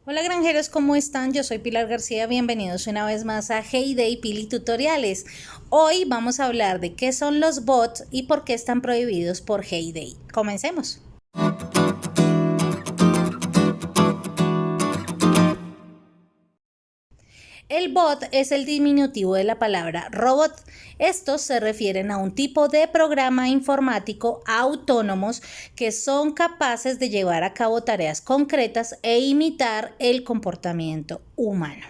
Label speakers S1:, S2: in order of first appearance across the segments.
S1: Hola granjeros, ¿cómo están? Yo soy Pilar García, bienvenidos una vez más a Heyday Pili Tutoriales. Hoy vamos a hablar de qué son los bots y por qué están prohibidos por Heyday. Comencemos. El bot es el diminutivo de la palabra robot. Estos se refieren a un tipo de programa informático autónomos que son capaces de llevar a cabo tareas concretas e imitar el comportamiento humano.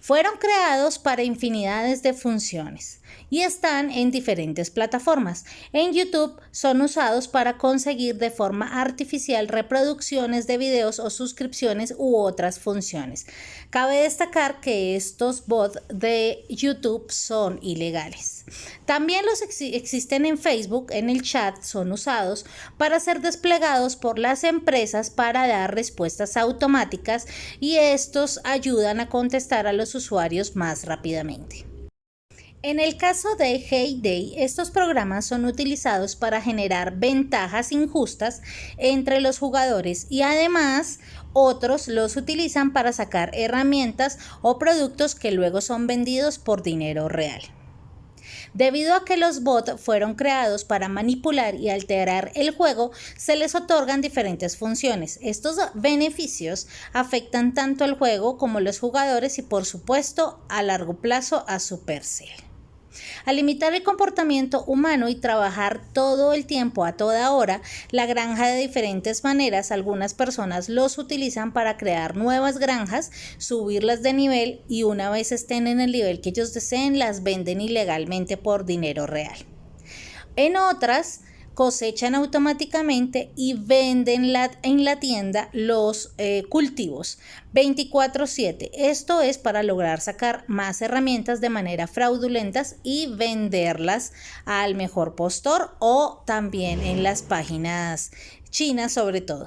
S1: Fueron creados para infinidades de funciones y están en diferentes plataformas. En YouTube son usados para conseguir de forma artificial reproducciones de videos o suscripciones u otras funciones. Cabe destacar que estos bots de YouTube son ilegales. También los existen en Facebook, en el chat, son usados para ser desplegados por las empresas para dar respuestas automáticas y estos ayudan a contestar a los usuarios más rápidamente. En el caso de Heyday, estos programas son utilizados para generar ventajas injustas entre los jugadores y además otros los utilizan para sacar herramientas o productos que luego son vendidos por dinero real. Debido a que los bots fueron creados para manipular y alterar el juego, se les otorgan diferentes funciones. Estos beneficios afectan tanto al juego como a los jugadores y, por supuesto, a largo plazo a Supercell. Al imitar el comportamiento humano y trabajar todo el tiempo a toda hora, la granja de diferentes maneras, algunas personas los utilizan para crear nuevas granjas, subirlas de nivel y una vez estén en el nivel que ellos deseen, las venden ilegalmente por dinero real. En otras, cosechan automáticamente y venden en la tienda los cultivos 24/7. Esto es para lograr sacar más herramientas de manera fraudulentas y venderlas al mejor postor o también en las páginas chinas sobre todo.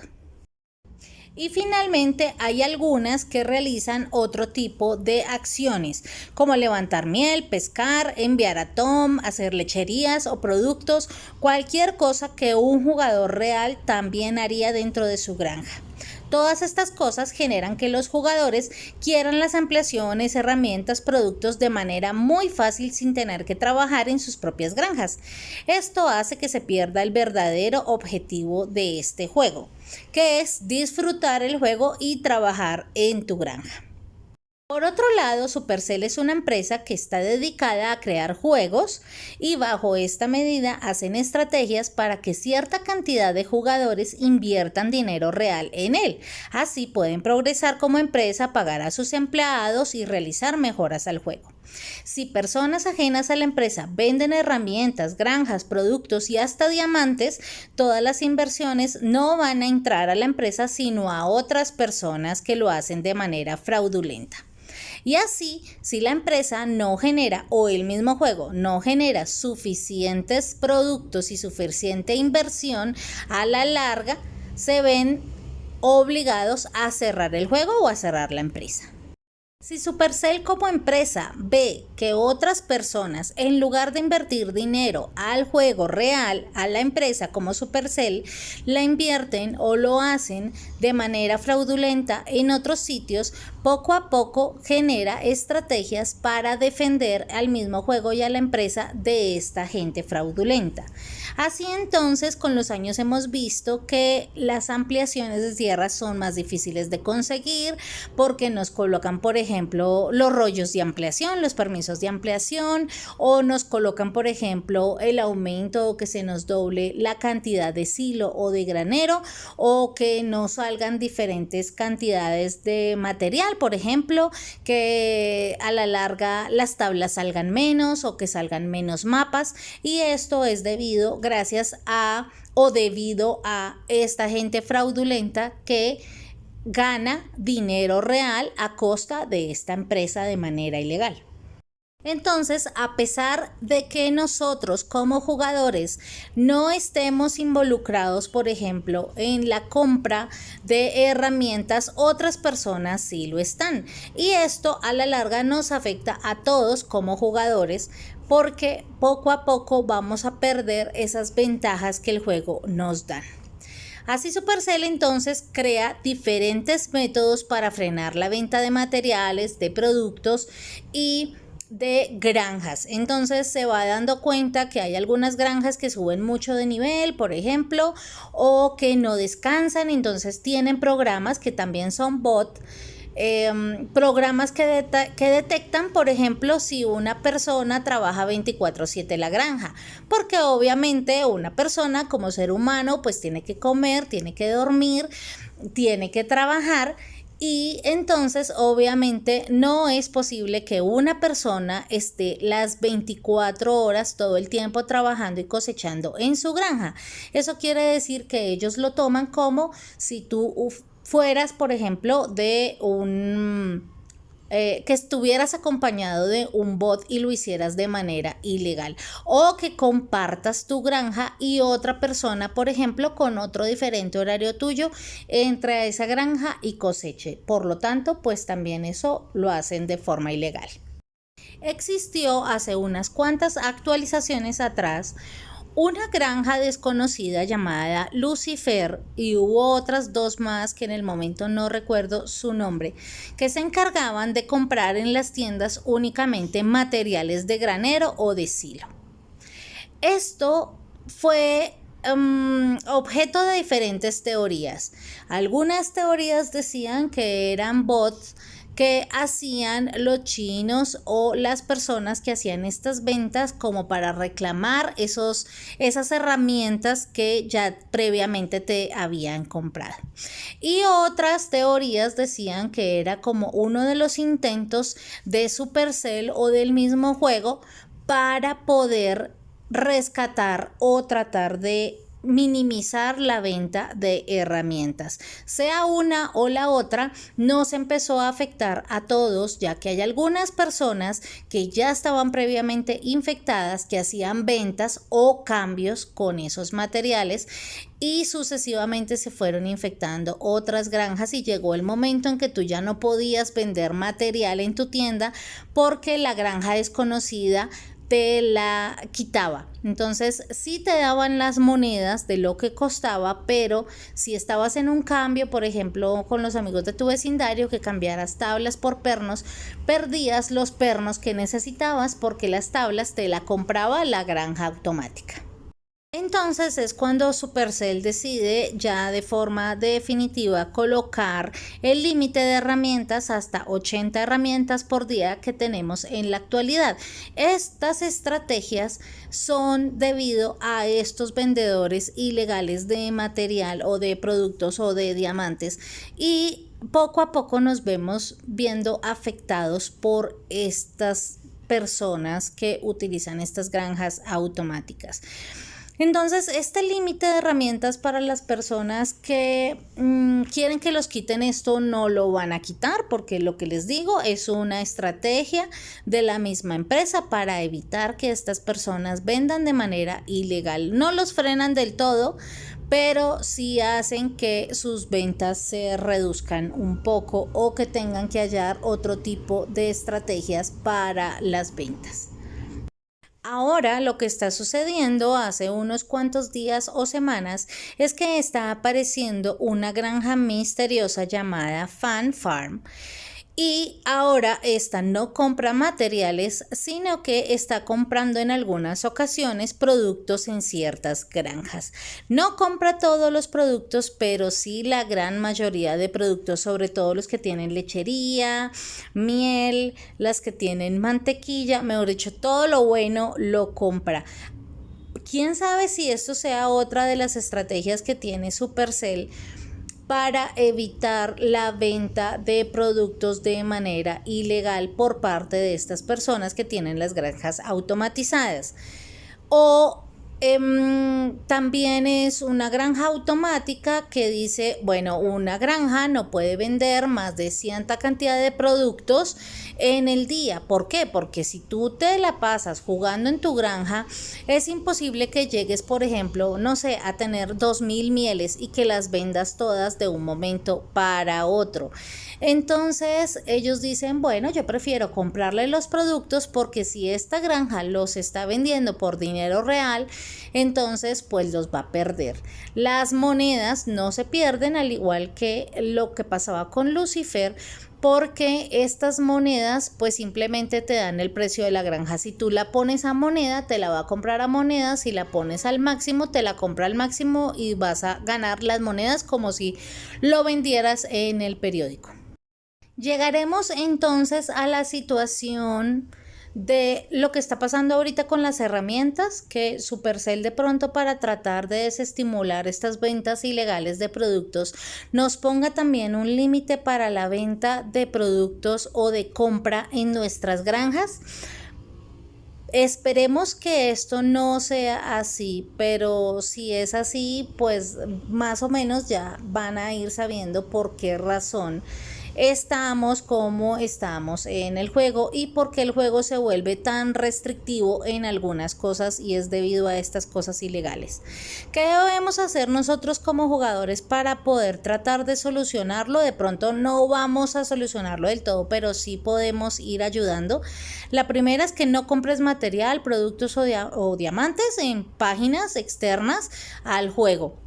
S1: Y finalmente hay algunas que realizan otro tipo de acciones, como levantar miel, pescar, enviar a Tom, hacer lecherías o productos, cualquier cosa que un jugador real también haría dentro de su granja. Todas estas cosas generan que los jugadores quieran las ampliaciones, herramientas, productos de manera muy fácil sin tener que trabajar en sus propias granjas. Esto hace que se pierda el verdadero objetivo de este juego, que es disfrutar el juego y trabajar en tu granja. Por otro lado, Supercell es una empresa que está dedicada a crear juegos y bajo esta medida hacen estrategias para que cierta cantidad de jugadores inviertan dinero real en él. Así pueden progresar como empresa, pagar a sus empleados y realizar mejoras al juego. Si personas ajenas a la empresa venden herramientas, granjas, productos y hasta diamantes, todas las inversiones no van a entrar a la empresa sino a otras personas que lo hacen de manera fraudulenta. Y así, si la empresa no genera o el mismo juego no genera suficientes productos y suficiente inversión, a la larga se ven obligados a cerrar el juego o a cerrar la empresa. Si Supercell como empresa ve que otras personas, en lugar de invertir dinero al juego real, a la empresa como Supercell, la invierten o lo hacen de manera fraudulenta en otros sitios, poco a poco genera estrategias para defender al mismo juego y a la empresa de esta gente fraudulenta. Así entonces, con los años hemos visto que las ampliaciones de tierras son más difíciles de conseguir porque nos colocan, por ejemplo, los rollos de ampliación, los permisos de ampliación, o nos colocan, por ejemplo, el aumento o que se nos doble la cantidad de silo o de granero, o que nos salgan diferentes cantidades de material, por ejemplo, que a la larga las tablas salgan menos o que salgan menos mapas, y esto es gracias a o debido a esta gente fraudulenta que gana dinero real a costa de esta empresa de manera ilegal. Entonces, a pesar de que nosotros como jugadores no estemos involucrados, por ejemplo, en la compra de herramientas, otras personas sí lo están. Y esto a la larga nos afecta a todos como jugadores porque poco a poco vamos a perder esas ventajas que el juego nos da. Así Supercell entonces crea diferentes métodos para frenar la venta de materiales, de productos y de granjas. Entonces se va dando cuenta que hay algunas granjas que suben mucho de nivel, por ejemplo, o que no descansan, entonces tienen programas que también son bot. Programas que detectan, por ejemplo, si una persona trabaja 24/7 en la granja, porque obviamente una persona como ser humano pues tiene que comer, tiene que dormir, tiene que trabajar. Y entonces obviamente no es posible que una persona esté las 24 horas todo el tiempo trabajando y cosechando en su granja. Eso quiere decir que ellos lo toman como si tú fueras, por ejemplo, de que estuvieras acompañado de un bot y lo hicieras de manera ilegal, o que compartas tu granja y otra persona, por ejemplo, con otro diferente horario tuyo, entre a esa granja y coseche. Por lo tanto, pues también eso lo hacen de forma ilegal. Existió hace unas cuantas actualizaciones atrás una granja desconocida llamada Lucifer, y hubo otras dos más que en el momento no recuerdo su nombre, que se encargaban de comprar en las tiendas únicamente materiales de granero o de silo. Esto fue objeto de diferentes teorías. Algunas teorías decían que eran bots que hacían los chinos o las personas que hacían estas ventas como para reclamar esas herramientas que ya previamente te habían comprado. Y otras teorías decían que era como uno de los intentos de Supercell o del mismo juego para poder rescatar o tratar de minimizar la venta de herramientas. Sea una o la otra, nos empezó a afectar a todos, ya que hay algunas personas que ya estaban previamente infectadas, que hacían ventas o cambios con esos materiales, y sucesivamente se fueron infectando otras granjas y llegó el momento en que tú ya no podías vender material en tu tienda porque la granja desconocida te la quitaba. Entonces sí te daban las monedas de lo que costaba, pero si estabas en un cambio, por ejemplo con los amigos de tu vecindario, que cambiaras tablas por pernos, perdías los pernos que necesitabas porque las tablas te la compraba la granja automática. Entonces es cuando Supercell decide ya de forma definitiva colocar el límite de herramientas hasta 80 herramientas por día que tenemos en la actualidad. Estas estrategias son debido a estos vendedores ilegales de material o de productos o de diamantes, y poco a poco nos vemos viendo afectados por estas personas que utilizan estas granjas automáticas. Entonces, este límite de herramientas para las personas que quieren que los quiten esto no lo van a quitar, porque lo que les digo es una estrategia de la misma empresa para evitar que estas personas vendan de manera ilegal. No los frenan del todo, pero sí hacen que sus ventas se reduzcan un poco o que tengan que hallar otro tipo de estrategias para las ventas. Ahora lo que está sucediendo hace unos cuantos días o semanas es que está apareciendo una granja misteriosa llamada Fan Farm. Y ahora esta no compra materiales, sino que está comprando en algunas ocasiones productos en ciertas granjas. No compra todos los productos, pero sí la gran mayoría de productos, sobre todo los que tienen lechería, miel, las que tienen mantequilla, mejor dicho, todo lo bueno lo compra. ¿Quién sabe si esto sea otra de las estrategias que tiene Supercell para evitar la venta de productos de manera ilegal por parte de estas personas que tienen las granjas automatizadas? O también es una granja automática que dice, bueno, una granja no puede vender más de cierta cantidad de productos en el día. ¿Por qué? Porque si tú te la pasas jugando en tu granja, es imposible que llegues, por ejemplo, no sé, a tener 2000 mieles y que las vendas todas de un momento para otro. Entonces ellos dicen, bueno, yo prefiero comprarle los productos porque si esta granja los está vendiendo por dinero real, entonces pues los va a perder. Las monedas no se pierden, al igual que lo que pasaba con Lucifer, porque estas monedas pues simplemente te dan el precio de la granja. Si tú la pones a moneda, te la va a comprar a moneda. Si la pones al máximo, te la compra al máximo y vas a ganar las monedas como si lo vendieras en el periódico. Llegaremos entonces a la situación de lo que está pasando ahorita con las herramientas, que Supercell de pronto, para tratar de desestimular estas ventas ilegales de productos, nos ponga también un límite para la venta de productos o de compra en nuestras granjas. Esperemos que esto no sea así, pero si es así, pues más o menos ya van a ir sabiendo por qué razón estamos como estamos en el juego y por qué el juego se vuelve tan restrictivo en algunas cosas, y es debido a estas cosas ilegales. ¿Qué debemos hacer nosotros como jugadores para poder tratar de solucionarlo? De pronto no vamos a solucionarlo del todo, pero sí podemos ir ayudando. La primera es que no compres material, productos o diamantes en páginas externas al juego.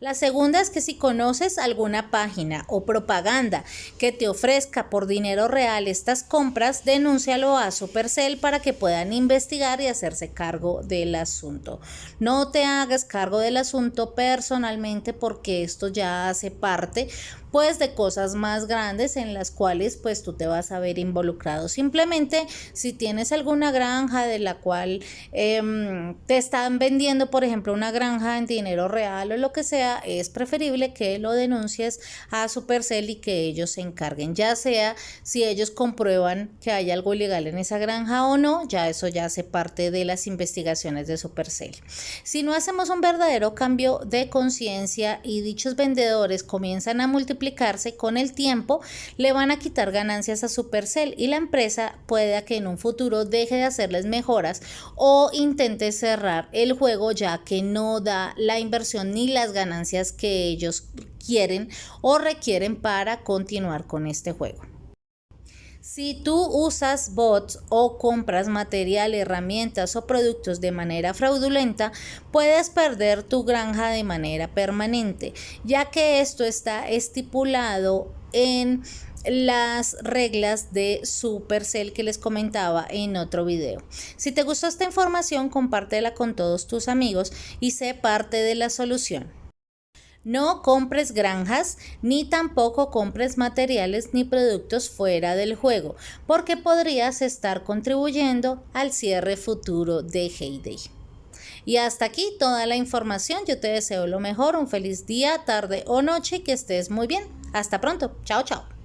S1: La segunda es que si conoces alguna página o propaganda que te ofrezca por dinero real estas compras, denúncialo a Supercell para que puedan investigar y hacerse cargo del asunto. No te hagas cargo del asunto personalmente, porque esto ya hace parte pues de cosas más grandes en las cuales pues tú te vas a ver involucrado. Simplemente si tienes alguna granja de la cual te están vendiendo, por ejemplo, una granja en dinero real o lo que sea, es preferible que lo denuncies a Supercell y que ellos se encarguen, ya sea si ellos comprueban que hay algo ilegal en esa granja o no, ya eso ya hace parte de las investigaciones de Supercell. Si no hacemos un verdadero cambio de conciencia y dichos vendedores comienzan a multiplicarse con el tiempo, le van a quitar ganancias a Supercell y la empresa puede que en un futuro deje de hacerles mejoras o intente cerrar el juego, ya que no da la inversión ni las ganancias que ellos quieren o requieren para continuar con este juego. Si tú usas bots o compras material, herramientas o productos de manera fraudulenta, puedes perder tu granja de manera permanente, ya que esto está estipulado en las reglas de Supercell que les comentaba en otro video. Si te gustó esta información, compártela con todos tus amigos y sé parte de la solución. No compres granjas, ni tampoco compres materiales ni productos fuera del juego, porque podrías estar contribuyendo al cierre futuro de Hay Day. Y hasta aquí toda la información. Yo te deseo lo mejor, un feliz día, tarde o noche y que estés muy bien. Hasta pronto. Chao, chao.